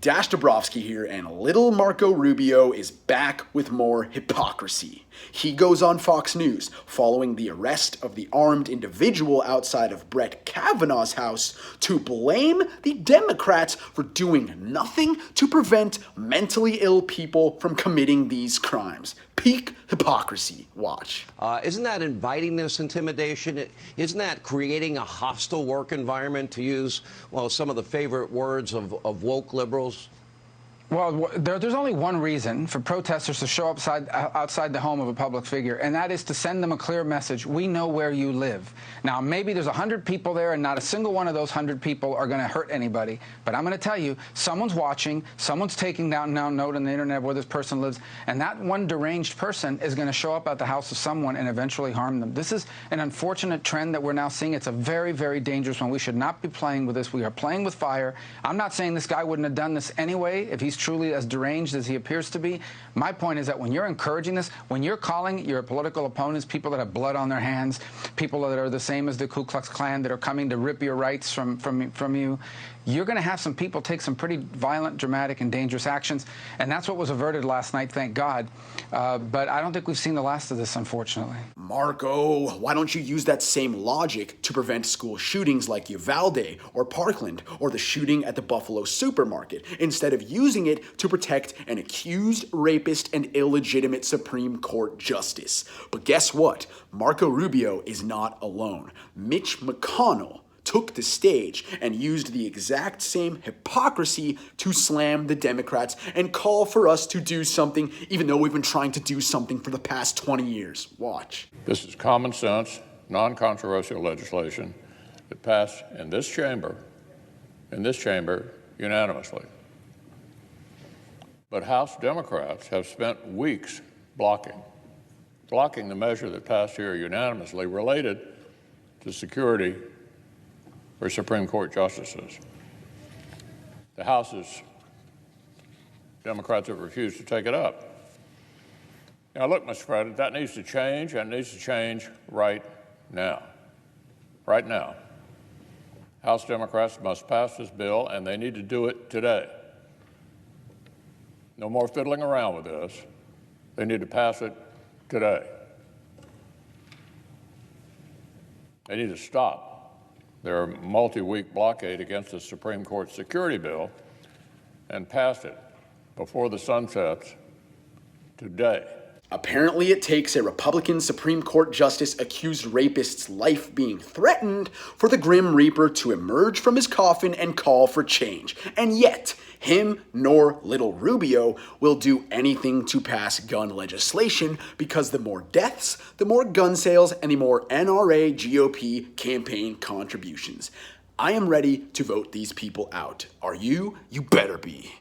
Dash Dobrofsky here, and little Marco Rubio is back with more hypocrisy. He goes on Fox News following the arrest of the armed individual outside of Brett Kavanaugh's house to blame the Democrats for doing nothing to prevent mentally ill people from committing these crimes. Peak hypocrisy. Watch. Isn't that inviting this intimidation? Isn't that creating a hostile work environment, to use, well, some of the favorite words of woke liberals? Well, there's only one reason for protesters to show up outside the home of a public figure, and that is to send them a clear message. We know where you live. Now, maybe there's 100 people there, and not a single one of those 100 people are going to hurt anybody. But I'm going to tell you, someone's watching, someone's taking down note on the internet where this person lives, and that one deranged person is going to show up at the house of someone and eventually harm them. This is an unfortunate trend that we're now seeing. It's a very, very dangerous one. We should not be playing with this. We are playing with fire. I'm not saying this guy wouldn't have done this anyway if he's truly as deranged as he appears to be. My point is that when you're encouraging this, when you're calling your political opponents people that have blood on their hands, people that are the same as the Ku Klux Klan that are coming to rip your rights from you, you're going to have some people take some pretty violent, dramatic, and dangerous actions. And that's what was averted last night, thank God. But I don't think we've seen the last of this, unfortunately. Marco, why don't you use that same logic to prevent school shootings like Uvalde or Parkland or the shooting at the Buffalo supermarket, instead of using it to protect an accused rapist and illegitimate Supreme Court justice? But guess what? Marco Rubio is not alone. Mitch McConnell took the stage and used the exact same hypocrisy to slam the Democrats and call for us to do something, even though we've been trying to do something for the past 20 years. Watch. This is common sense, non-controversial legislation that passed in this chamber unanimously. But House Democrats have spent weeks blocking the measure that passed here unanimously related to security for Supreme Court justices. The House's Democrats have refused to take it up. Now, look, Mr. President, that needs to change, and it needs to change right now. Right now. House Democrats must pass this bill, and they need to do it today. No more fiddling around with this. They need to pass it today. They need to stop their multi-week blockade against the Supreme Court security bill and pass it before the sun sets today. Apparently, it takes a Republican Supreme Court justice accused rapist's life being threatened for the Grim Reaper to emerge from his coffin and call for change. And yet, him nor little Rubio will do anything to pass gun legislation, because the more deaths, the more gun sales, and the more NRA GOP campaign contributions. I am ready to vote these people out. Are you? You better be.